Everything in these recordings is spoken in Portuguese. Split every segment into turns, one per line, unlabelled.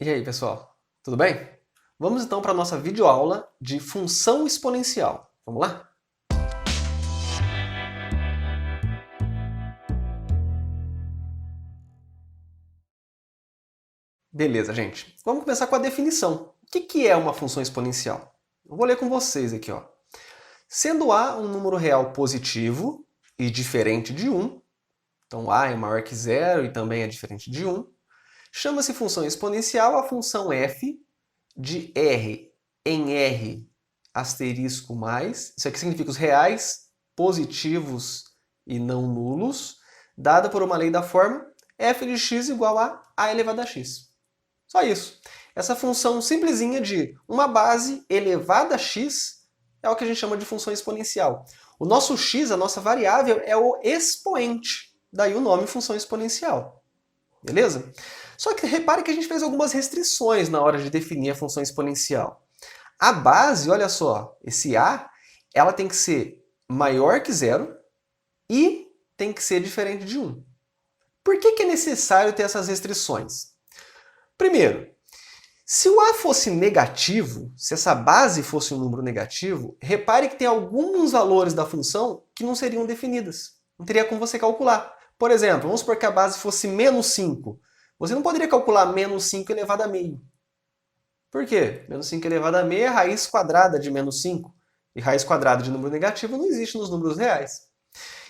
E aí, pessoal? Tudo bem? Vamos então para a nossa videoaula de função exponencial. Vamos lá? Beleza, gente. Vamos começar com a definição. O que é uma função exponencial? Eu vou ler com vocês aqui, ó. Sendo A um número real positivo e diferente de 1, então A é maior que zero e também é diferente de 1, chama-se função exponencial a função f de R em R asterisco mais, isso aqui significa os reais positivos e não nulos, dada por uma lei da forma f de x igual a elevado a x. Só isso. Essa função simplesinha de uma base elevada a x é o que a gente chama de função exponencial. O nosso x, a nossa variável, é o expoente. Daí o nome função exponencial. Beleza? Só que repare que a gente fez algumas restrições na hora de definir a função exponencial. A base, olha só, esse a, ela tem que ser maior que zero e tem que ser diferente de 1. Por que é necessário ter essas restrições? Primeiro, se o a fosse negativo, se essa base fosse um número negativo, repare que tem alguns valores da função que não seriam definidas. Não teria como você calcular. Por exemplo, vamos supor que a base fosse menos 5. Você não poderia calcular menos 5 elevado a meio. Por quê? Menos 5 elevado a meio é a raiz quadrada de menos 5. E raiz quadrada de número negativo não existe nos números reais.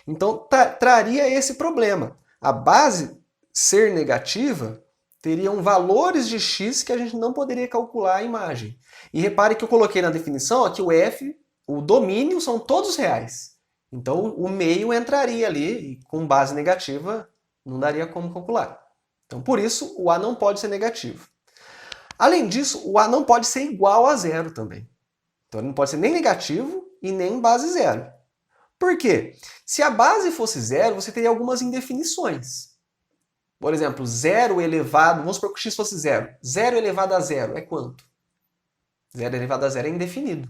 Então, traria esse problema. A base ser negativa teriam valores de x que a gente não poderia calcular a imagem. E repare que eu coloquei na definição que o f, o domínio, são todos reais. Então, o meio entraria ali e com base negativa não daria como calcular. Então, por isso, o a não pode ser negativo. Além disso, o a não pode ser igual a zero também. Então, ele não pode ser nem negativo e nem base zero. Por quê? Se a base fosse zero, você teria algumas indefinições. Por exemplo, zero elevado, vamos supor que o x fosse zero. Zero elevado a zero é quanto? Zero elevado a zero é indefinido.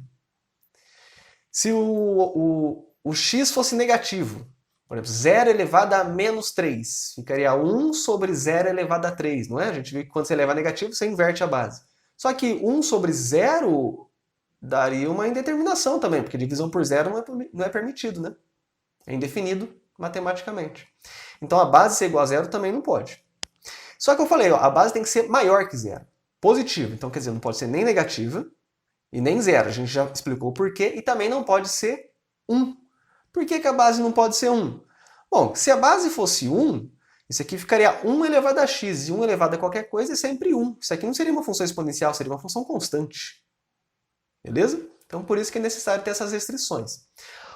Se o x fosse negativo, por exemplo, 0 elevado a menos 3, ficaria 1 sobre 0 elevado a 3, não é? A gente viu que quando você eleva a negativo, você inverte a base. Só que 1 sobre 0 daria uma indeterminação também, porque divisão por zero não é permitido, né? É indefinido matematicamente. Então a base ser igual a zero também não pode. Só que eu falei, ó, a base tem que ser maior que zero. Positivo, então quer dizer, não pode ser nem negativa e nem zero. A gente já explicou o porquê. E também não pode ser 1. Por que a base não pode ser 1? Bom, se a base fosse 1, isso aqui ficaria 1 elevado a x, e 1 elevado a qualquer coisa é sempre 1. Isso aqui não seria uma função exponencial, seria uma função constante. Beleza? Então por isso que é necessário ter essas restrições.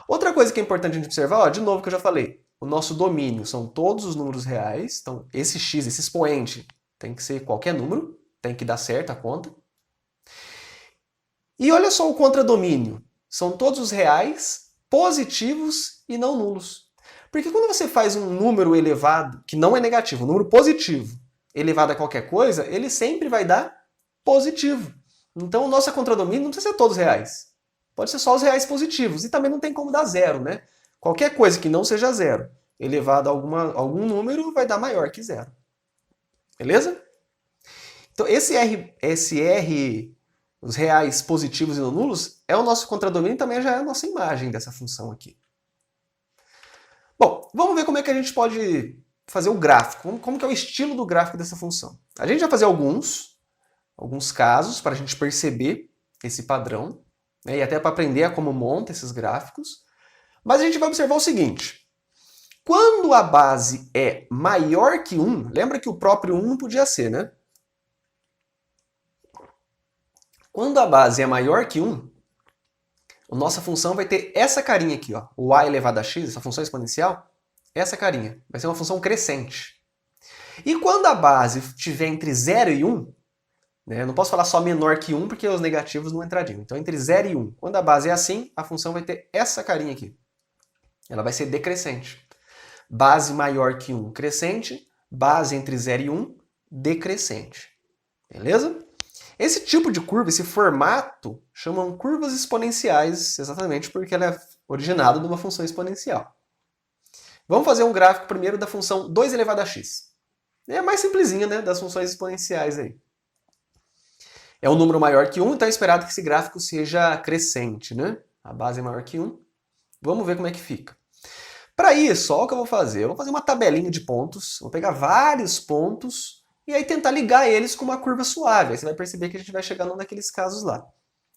Outra coisa que é importante a gente observar, ó, de novo que eu já falei, o nosso domínio são todos os números reais, então esse x, esse expoente, tem que ser qualquer número, tem que dar certo a conta. E olha só o contradomínio, são todos os reais, positivos e não nulos. Porque quando você faz um número elevado, que não é negativo, um número positivo, elevado a qualquer coisa, ele sempre vai dar positivo. Então o nosso contradomínio não precisa ser todos reais. Pode ser só os reais positivos. E também não tem como dar zero, né? Qualquer coisa que não seja zero, elevado a algum número, vai dar maior que zero. Beleza? Então esse R, os reais positivos e não nulos, é o nosso contradomínio e também já é a nossa imagem dessa função aqui. Bom, vamos ver como é que a gente pode fazer o gráfico. Como que é o estilo do gráfico dessa função. A gente vai fazer alguns casos para a gente perceber esse padrão, né, e até para aprender a como monta esses gráficos. Mas a gente vai observar o seguinte. Quando a base é maior que 1, lembra que o próprio 1 não podia ser, né? Quando a base é maior que 1, a nossa função vai ter essa carinha aqui, ó, o a elevado a x, essa função exponencial, essa carinha. Vai ser uma função crescente. E quando a base estiver entre 0 e 1, né, eu não posso falar só menor que 1 porque os negativos não entrariam. Então entre 0 e 1, quando a base é assim, a função vai ter essa carinha aqui. Ela vai ser decrescente. Base maior que 1, crescente. Base entre 0 e 1, decrescente. Beleza? Esse tipo de curva, esse formato, chamam curvas exponenciais, exatamente porque ela é originada de uma função exponencial. Vamos fazer um gráfico primeiro da função 2 elevado a x. É a mais simplesinha, né, das funções exponenciais aí. é um número maior que 1, então é esperado que esse gráfico seja crescente, né? A base é maior que 1. Vamos ver como é que fica. Para isso, olha o que eu vou fazer. Eu vou fazer uma tabelinha de pontos, vou pegar vários pontos e aí tentar ligar eles com uma curva suave. Aí você vai perceber que a gente vai chegando naqueles casos lá.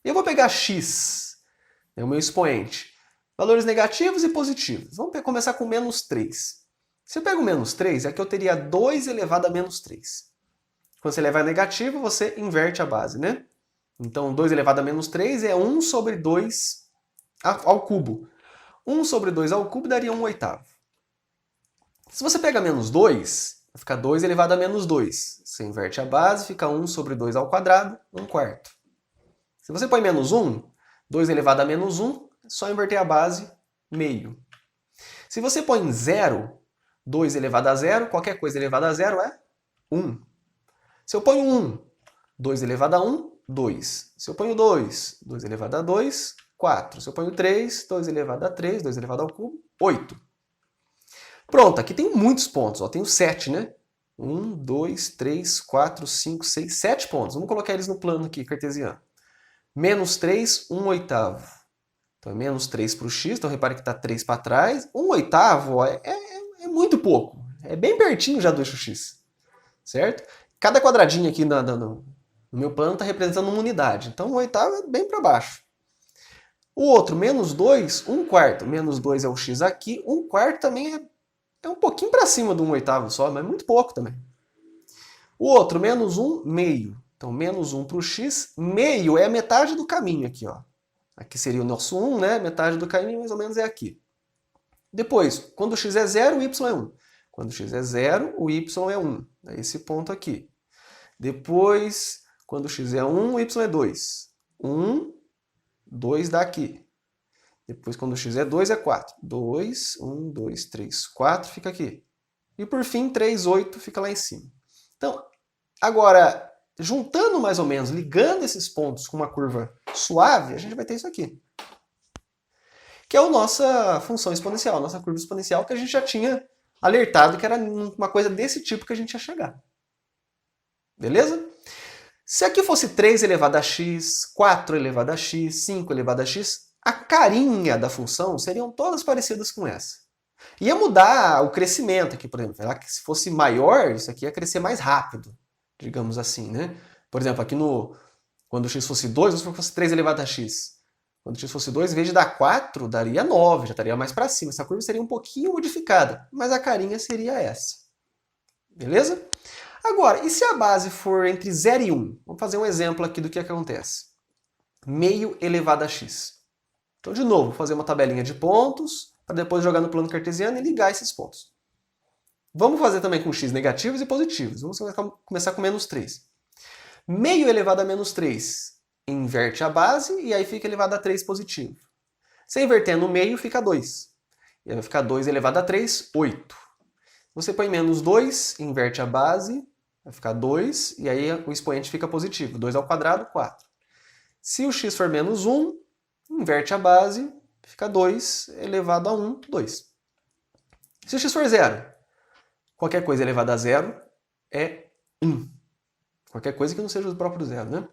Eu vou pegar x, é o meu expoente, valores negativos e positivos. Vamos começar com menos 3. Se eu pego menos 3, aqui eu teria 2 elevado a menos 3. Quando você levar negativo, você inverte a base, né? Então, 2 elevado a menos 3 é 1 sobre 2 ao cubo. 1 sobre 2 ao cubo daria 1/8. Se você pega menos 2, vai ficar 2 elevado a menos 2. Você inverte a base, fica 1 sobre 2 ao quadrado, 1/4. Se você põe menos 1, 2 elevado a menos 1, é só inverter a base, meio. Se você põe 0, 2 elevado a 0, qualquer coisa elevada a 0 é 1. Se eu ponho 1, 2 elevado a 1, 2. Se eu ponho 2, 2 elevado a 2, 4. Se eu ponho 3, 2 elevado a 3, 2 elevado ao cubo, 8. Pronto, aqui tem muitos pontos. Ó, tenho 7, né? 1, 2, 3, 4, 5, 6, 7 pontos. Vamos colocar eles no plano aqui, cartesiano. Menos 3, 1/8. Então é menos 3 para o x, então repare que está 3 para trás. 1/8 ó, é muito pouco. É bem pertinho já do eixo x. Certo? Cada quadradinho aqui no meu plano está representando uma unidade. Então 1/8 é bem para baixo. O outro, menos 2, 1/4. Menos 2 é o x aqui. 1/4 também é um pouquinho para cima do 1/8 só, mas muito pouco também. O outro, menos 1, meio. Então, menos 1 para o x. Meio é a metade do caminho aqui, ó. Aqui seria o nosso 1, né? Metade do caminho mais ou menos é aqui. Depois, quando o x é 0, o y é 1. Quando o x é 0, o y é 1. É esse ponto aqui. Depois, quando o x é 1, o y é 2. 1, 2 dá aqui. Depois, quando o x é 2, é 4. 2, 1, 2, 3, 4 fica aqui. E por fim, 3, 8 fica lá em cima. Então, agora, juntando mais ou menos, ligando esses pontos com uma curva suave, a gente vai ter isso aqui. Que é a nossa função exponencial, a nossa curva exponencial, que a gente já tinha alertado que era uma coisa desse tipo que a gente ia chegar. Beleza? Se aqui fosse 3 elevado a x, 4 elevado a x, 5 elevado a x, a carinha da função seriam todas parecidas com essa. Ia mudar o crescimento aqui, por exemplo. Se fosse maior, isso aqui ia crescer mais rápido, digamos assim, né? Por exemplo, aqui quando o x fosse 2, vamos supor que fosse 3 elevado a x. Quando o x fosse 2, em vez de dar 4, daria 9, já estaria mais para cima. Essa curva seria um pouquinho modificada, mas a carinha seria essa. Beleza? Agora, e se a base for entre 0 e 1? Vamos fazer um exemplo aqui do que acontece. Meio elevado a x. Então, de novo, vou fazer uma tabelinha de pontos, para depois jogar no plano cartesiano e ligar esses pontos. Vamos fazer também com x negativos e positivos. Vamos começar com menos 3. Meio elevado a menos 3 inverte a base e aí fica elevado a 3 positivo. Se invertendo o meio, fica 2. E aí vai ficar 2 elevado a 3, 8. Você põe menos 2, inverte a base, vai ficar 2, e aí o expoente fica positivo. 2 ao quadrado, 4. Se o x for menos 1, inverte a base, fica 2 elevado a 1, 2. Se o x for 0, qualquer coisa elevada a 0 é 1. Qualquer coisa que não seja o próprio zero, né?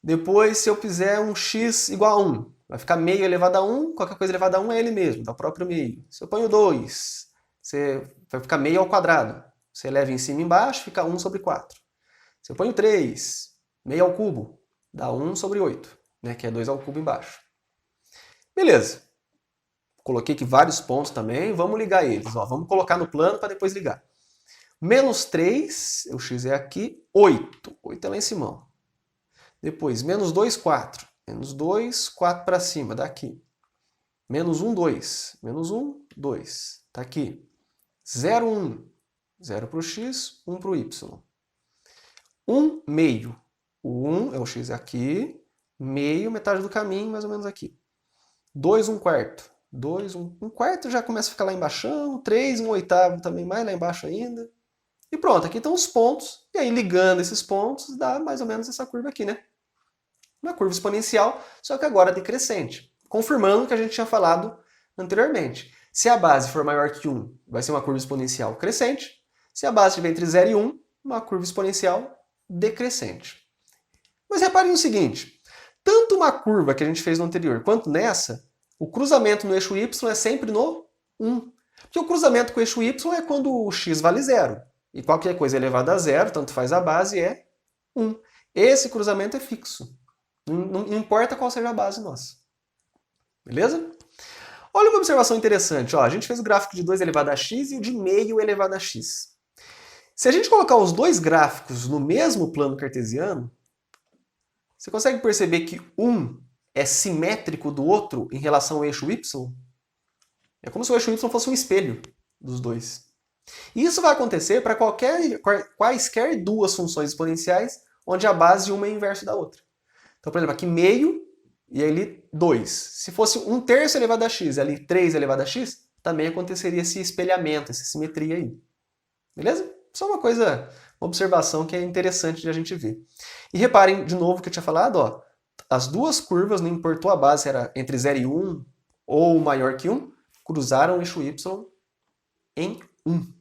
Depois, se eu fizer um x igual a 1, vai ficar meio elevado a 1, qualquer coisa elevada a 1 é ele mesmo, dá o próprio meio. Se eu ponho 2, vai ficar meio ao quadrado. Você eleva em cima e embaixo, fica 1 sobre 4. Se eu ponho 3, meio ao cubo, dá 1 sobre 8, né, que é 2 ao cubo embaixo. Beleza. Coloquei aqui vários pontos também, vamos ligar eles. Ó, vamos colocar no plano para depois ligar. Menos 3, o x é aqui, 8. 8 é lá em cima. Depois, menos 2, 4. Menos 2, 4 para cima, daqui. Menos 1, 2. Menos 1, 2. Está aqui. 0, 1. 0 para o x, 1 para o y. 1, meio. O 1 é o x aqui. Meio, metade do caminho, mais ou menos aqui. 2, 1 quarto. 2, 1 quarto já começa a ficar lá embaixo. 3, 1 oitavo também mais lá embaixo ainda. E pronto, aqui estão os pontos. E aí, ligando esses pontos, dá mais ou menos essa curva aqui, né? Uma curva exponencial, só que agora decrescente. Confirmando o que a gente tinha falado anteriormente. Se a base for maior que 1, vai ser uma curva exponencial crescente. Se a base estiver entre 0 e 1, uma curva exponencial decrescente. Mas reparem no seguinte, tanto uma curva que a gente fez no anterior, quanto nessa, o cruzamento no eixo y é sempre no 1. Porque o cruzamento com o eixo y é quando o x vale 0. E qualquer coisa elevada a 0, tanto faz a base, é 1. Esse cruzamento é fixo. Não importa qual seja a base nossa. Beleza? Olha uma observação interessante. Ó, a gente fez o gráfico de 2 elevado a x e o de meio elevado a x. Se a gente colocar os dois gráficos no mesmo plano cartesiano, você consegue perceber que um é simétrico do outro em relação ao eixo y? É como se o eixo y fosse um espelho dos dois. E isso vai acontecer para quaisquer duas funções exponenciais onde a base de uma é inverso da outra. Então, por exemplo, aqui meio e ali 2. Se fosse 1/3 elevado a x e ali 3 elevado a x, também aconteceria esse espelhamento, essa simetria aí. Beleza? Só uma observação que é interessante de a gente ver. E reparem de novo que eu tinha falado, ó, as duas curvas, não importou a base, era entre 0 e 1 ou maior que 1, cruzaram o eixo y em 1.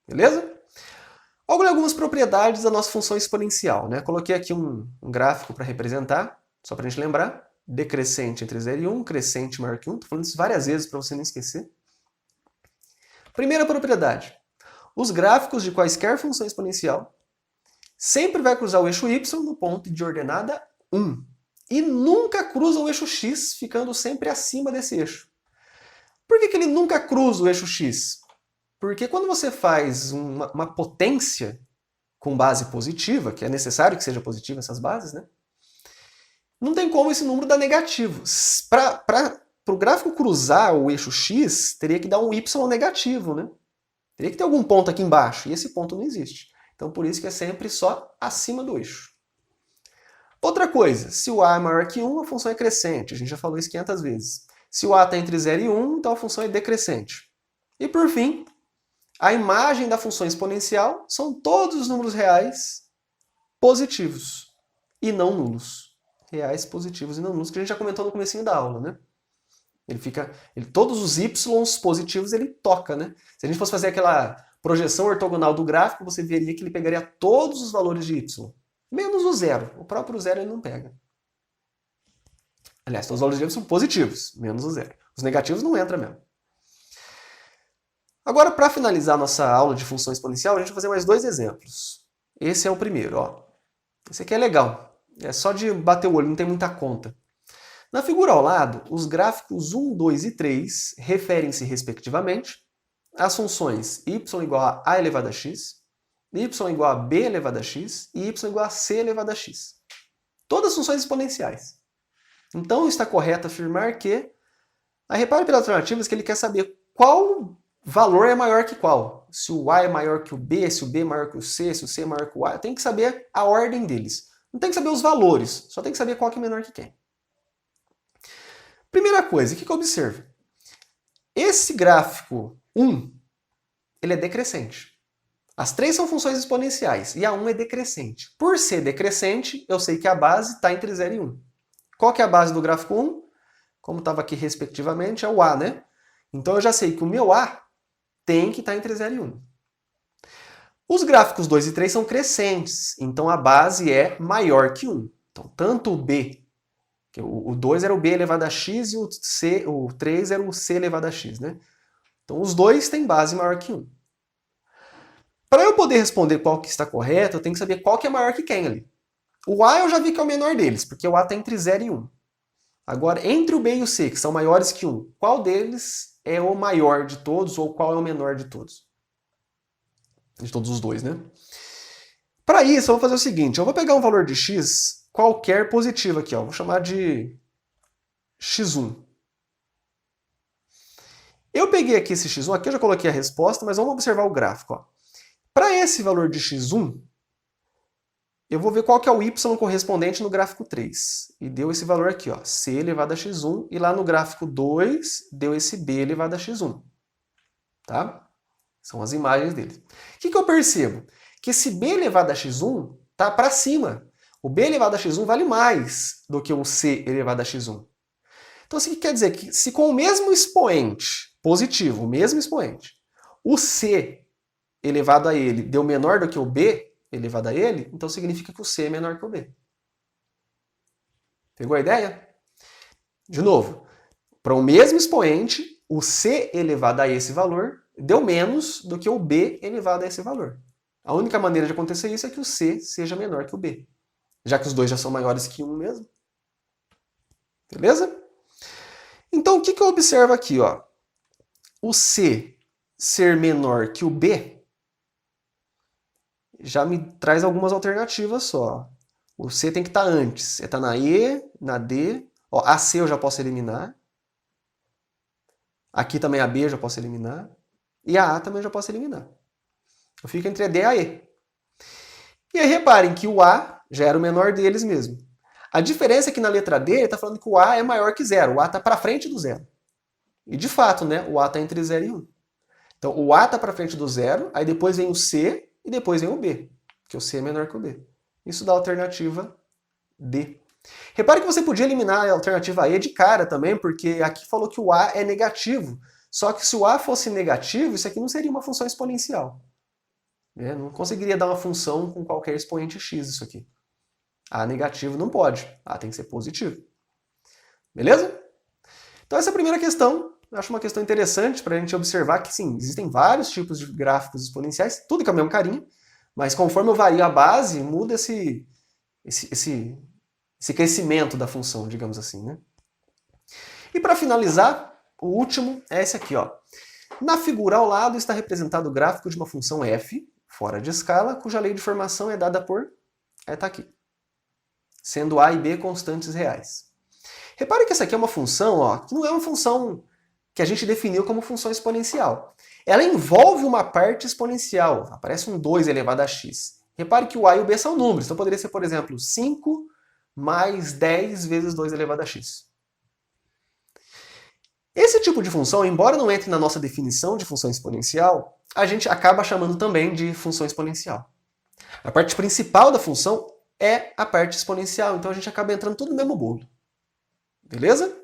Beleza? Olha algumas propriedades da nossa função exponencial, né? Coloquei aqui um gráfico para representar, só para a gente lembrar. Decrescente entre 0 e 1, crescente maior que 1. Estou falando isso várias vezes para você não esquecer. Primeira propriedade. Os gráficos de quaisquer função exponencial sempre vai cruzar o eixo y no ponto de ordenada 1. E nunca cruza o eixo x, ficando sempre acima desse eixo. Por que ele nunca cruza o eixo x? Porque quando você faz uma potência com base positiva, que é necessário que seja positiva essas bases, né? Não tem como esse número dar negativo. Para o gráfico cruzar o eixo x, teria que dar um y negativo, né? Teria que ter algum ponto aqui embaixo, e esse ponto não existe. Então, por isso que é sempre só acima do eixo. Outra coisa, se o a é maior que 1, a função é crescente. A gente já falou isso 500 vezes. Se o a está entre 0 e 1, então a função é decrescente. E por fim, a imagem da função exponencial são todos os números reais positivos e não nulos. Reais positivos e não nulos, que a gente já comentou no comecinho da aula, né? Todos os y positivos ele toca, né? Se a gente fosse fazer aquela projeção ortogonal do gráfico, você veria que ele pegaria todos os valores de y, menos o zero. O próprio zero ele não pega. Aliás, todos os valores de y são positivos, menos o zero. Os negativos não entram mesmo. Agora, para finalizar nossa aula de função exponencial, a gente vai fazer mais dois exemplos. Esse é o primeiro, ó. Esse aqui é legal. É só de bater o olho, não tem muita conta. Na figura ao lado, os gráficos 1, 2 e 3 referem-se, respectivamente, às funções y igual a elevado a x, y igual a b elevado a x e y igual a c elevado a x. Todas funções exponenciais. Então, está correto afirmar que... repare pelas alternativas que ele quer saber qual valor é maior que qual. Se o a é maior que o b, se o b é maior que o c, se o c é maior que o a. Tem que saber a ordem deles. Não tem que saber os valores, só tem que saber qual que é menor que quem. Primeira coisa, o que eu observo? Esse gráfico 1, ele é decrescente. As três são funções exponenciais e a 1 é decrescente. Por ser decrescente, eu sei que a base está entre 0 e 1. Qual que é a base do gráfico 1? Como estava aqui respectivamente, é o a, né? Então eu já sei que o meu a tem que estar entre 0 e 1. Os gráficos 2 e 3 são crescentes, então a base é maior que 1. Então tanto o b, o 2 era o b elevado a x e o 3 era o c elevado a x, né? Então os dois têm base maior que 1. Para eu poder responder qual que está correto, eu tenho que saber qual que é maior que quem ali. O a eu já vi que é o menor deles, porque o a está entre 0 e 1. Agora, entre o b e o c, que são maiores que 1, qual deles é o maior de todos ou qual é o menor de todos? De todos os dois, né? Para isso, eu vou fazer o seguinte, eu vou pegar um valor de x qualquer positivo aqui, ó. Vou chamar de x1. Eu peguei aqui esse x1, aqui eu já coloquei a resposta, mas vamos observar o gráfico. Para esse valor de x1, eu vou ver qual que é o y correspondente no gráfico 3. E deu esse valor aqui, ó, c elevado a x1, e lá no gráfico 2 deu esse b elevado a x1. Tá? São as imagens dele. O que eu percebo? Que esse b elevado a x1 está para cima. O b elevado a x1 vale mais do que o c elevado a x1. Então, isso quer dizer que se com o mesmo expoente positivo, o mesmo expoente, o c elevado a ele deu menor do que o b elevado a ele, então significa que o c é menor que o b. Pegou a ideia? De novo, para o mesmo expoente, o c elevado a esse valor deu menos do que o b elevado a esse valor. A única maneira de acontecer isso é que o c seja menor que o b, já que os dois já são maiores que 1 mesmo. Beleza? Então, o que eu observo aqui? Ó? O c ser menor que o b já me traz algumas alternativas só. O c tem que estar antes. Está na e, na d. Ó, a c eu já posso eliminar. Aqui também a b eu já posso eliminar. E a também eu já posso eliminar. Eu fico entre a d e a e. E aí reparem que o a já era o menor deles mesmo. A diferença é que na letra D ele está falando que o a é maior que 0. O a está para frente do 0. E de fato, né, o a está entre 0 e 1. Então o a está para frente do 0, aí depois vem o c e depois vem o b, porque o c é menor que o b. Isso dá a alternativa D. Repare que você podia eliminar a alternativa E de cara também, porque aqui falou que o a é negativo. Só que se o a fosse negativo, isso aqui não seria uma função exponencial. Não conseguiria dar uma função com qualquer expoente x isso aqui. A negativo não pode, A tem que ser positivo. Beleza? Então essa é a primeira questão. Eu acho uma questão interessante para a gente observar que, sim, existem vários tipos de gráficos exponenciais, tudo com a mesma carinha, mas conforme eu vario a base, muda esse crescimento da função, digamos assim, né? E para finalizar, o último é esse aqui, ó. Na figura ao lado está representado o gráfico de uma função f, fora de escala, cuja lei de formação é dada por... Está aqui. Sendo a e b constantes reais. Repare que essa aqui é uma função, ó, que não é uma função que a gente definiu como função exponencial. Ela envolve uma parte exponencial. Aparece um 2 elevado a x. Repare que o a e o b são números. Então poderia ser, por exemplo, 5 mais 10 vezes 2 elevado a x. Esse tipo de função, embora não entre na nossa definição de função exponencial, a gente acaba chamando também de função exponencial. A parte principal da função é a parte exponencial, então a gente acaba entrando tudo no mesmo bolo. Beleza?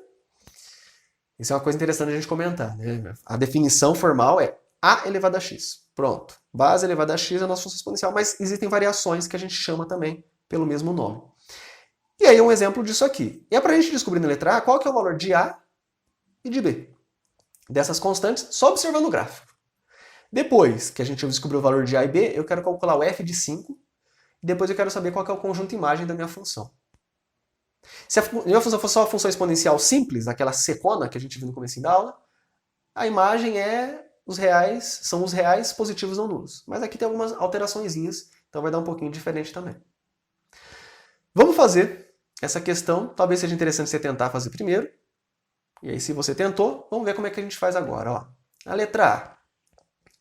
Isso é uma coisa interessante a gente comentar, né? A definição formal é a elevado a x. Pronto. Base elevada a x é a nossa função exponencial, mas existem variações que a gente chama também pelo mesmo nome. E aí um exemplo disso aqui. E é para a gente descobrir na letra A qual que é o valor de A e de B. Dessas constantes, só observando o gráfico. Depois que a gente descobriu o valor de A e B, eu quero calcular o f de 5. E depois eu quero saber qual que é o conjunto imagem da minha função. Se a minha função fosse só uma função exponencial simples, aquela secona que a gente viu no começo da aula, a imagem são os reais positivos não nulos. Mas aqui tem algumas alteraçõezinhas, então vai dar um pouquinho diferente também. Vamos fazer essa questão, talvez seja interessante você tentar fazer primeiro. E aí, se você tentou, vamos ver como é que a gente faz agora. Ó. A letra A.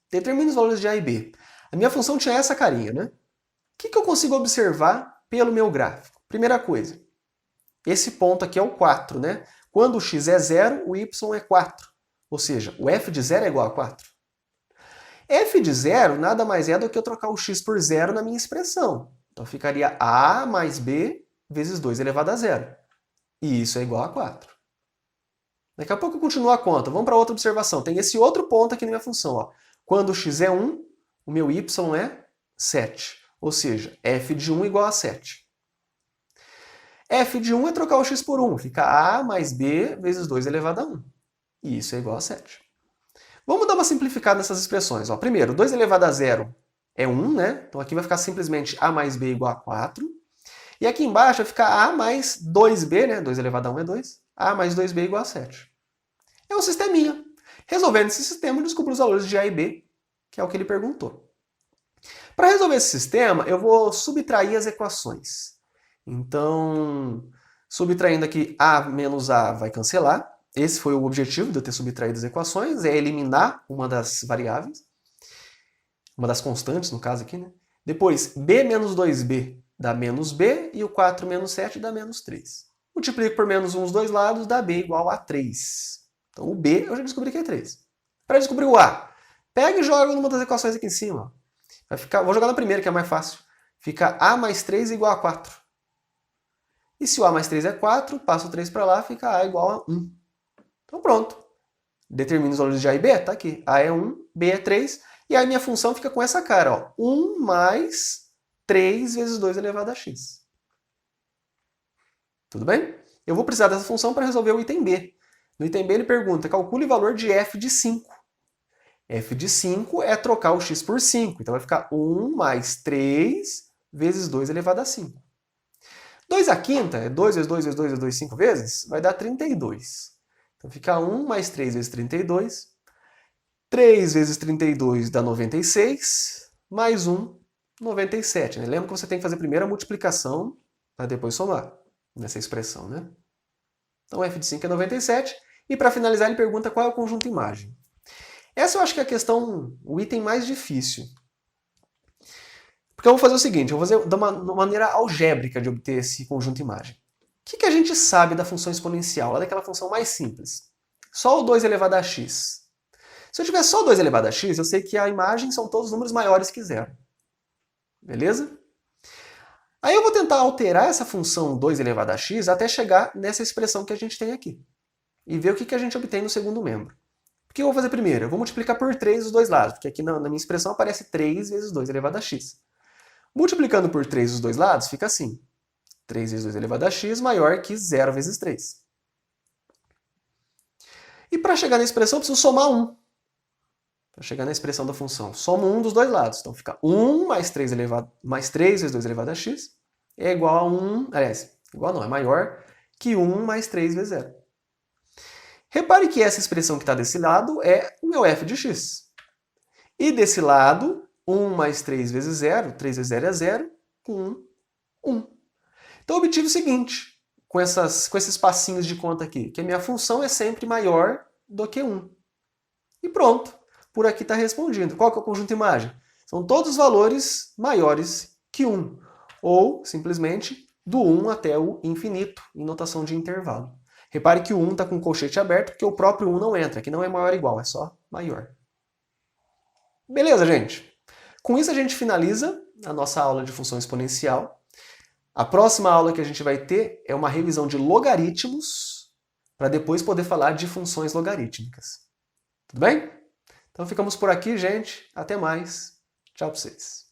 Determine os valores de A e B. A minha função tinha essa carinha, né? O que eu consigo observar pelo meu gráfico? Primeira coisa, esse ponto aqui é o 4, né? Quando o x é 0, o y é 4. Ou seja, o f de 0 é igual a 4. F de 0 nada mais é do que eu trocar o x por 0 na minha expressão. Então ficaria a mais b vezes 2 elevado a 0. E isso é igual a 4. Daqui a pouco eu continuo a conta. Vamos para outra observação. Tem esse outro ponto aqui na minha função. Ó. Quando o x é 1, o meu y é 7. Ou seja, f de 1 igual a 7. F de 1 é trocar o x por 1. Fica a mais b vezes 2 elevado a 1. E isso é igual a 7. Vamos dar uma simplificada nessas expressões. Ó. Primeiro, 2 elevado a 0 é 1, né? Então aqui vai ficar simplesmente a mais b igual a 4. E aqui embaixo vai ficar a mais 2b, né? 2 elevado a 1 é 2. A mais 2b igual a 7. É um sisteminha. Resolvendo esse sistema, eu descubro os valores de a e b, que é o que ele perguntou. Para resolver esse sistema, eu vou subtrair as equações. Então, subtraindo aqui a menos a vai cancelar. Esse foi o objetivo de eu ter subtraído as equações, é eliminar uma das variáveis, uma das constantes, no caso aqui, né? Depois, b menos 2b dá menos b, e o 4 menos 7 dá menos 3. Multiplico por menos 1 os dois lados, dá b igual a 3. Então o b eu já descobri que é 3. Para descobrir o a, pega e joga numa das equações aqui em cima. Vai ficar, vou jogar na primeira, que é mais fácil. Fica a mais 3 igual a 4. E se o a mais 3 é 4, passo o 3 para lá, fica a igual a 1. Então pronto. Determino os valores de a e b, tá aqui. A é 1, b é 3, e aí minha função fica com essa cara, ó. 1 mais 3 vezes 2 elevado a x. Tudo bem? Eu vou precisar dessa função para resolver o item B. No item B ele pergunta, calcule o valor de f de 5. f de 5 é trocar o x por 5, então vai ficar 1 mais 3 vezes 2 elevado a 5. 2 à quinta é 2 vezes 2 vezes 2 vezes 2, 5 vezes, vai dar 32. Então fica 1 mais 3 vezes 32. 3 vezes 32 dá 96, mais 1, 97. Né? Lembra que você tem que fazer primeiro a multiplicação para depois somar nessa expressão. Né? Então f de 5 é 97. E para finalizar ele pergunta qual é o conjunto imagem. Essa eu acho que é a questão, o item mais difícil. Porque eu vou fazer o seguinte, eu vou fazer de uma maneira algébrica de obter esse conjunto imagem. O que a gente sabe da função exponencial, lá daquela função mais simples? Só o 2 elevado a x. Se eu tiver só 2 elevado a x, eu sei que a imagem são todos números maiores que zero. Beleza? Aí eu vou tentar alterar essa função 2 elevado a x até chegar nessa expressão que a gente tem aqui. E ver o que a gente obtém no segundo membro. O que eu vou fazer primeiro? Eu vou multiplicar por 3 os dois lados, porque aqui na minha expressão aparece 3 vezes 2 elevado a x. Multiplicando por 3 os dois lados, fica assim. 3 vezes 2 elevado a x maior que 0 vezes 3. E para chegar na expressão, eu preciso somar 1. Para chegar na expressão da função, somo 1 dos dois lados. Então fica 1 mais 3 vezes 2 elevado a x é igual a 1, aliás, igual não, é maior que 1 mais 3 vezes 0. Repare que essa expressão que está desse lado é o meu f de x. E desse lado, 1 mais 3 vezes 0, 3 vezes 0 é 0, com 1, 1. Então eu obtive o seguinte, com esses passinhos de conta aqui, que a minha função é sempre maior do que 1. E pronto, por aqui está respondido. Qual que é o conjunto imagem? São todos os valores maiores que 1, ou simplesmente do 1 até o infinito, em notação de intervalo. Repare que o 1 está com o colchete aberto, porque o próprio 1 não entra, que não é maior ou igual, é só maior. Beleza, gente? Com isso a gente finaliza a nossa aula de função exponencial. A próxima aula que a gente vai ter é uma revisão de logaritmos, para depois poder falar de funções logarítmicas. Tudo bem? Então ficamos por aqui, gente. Até mais. Tchau para vocês.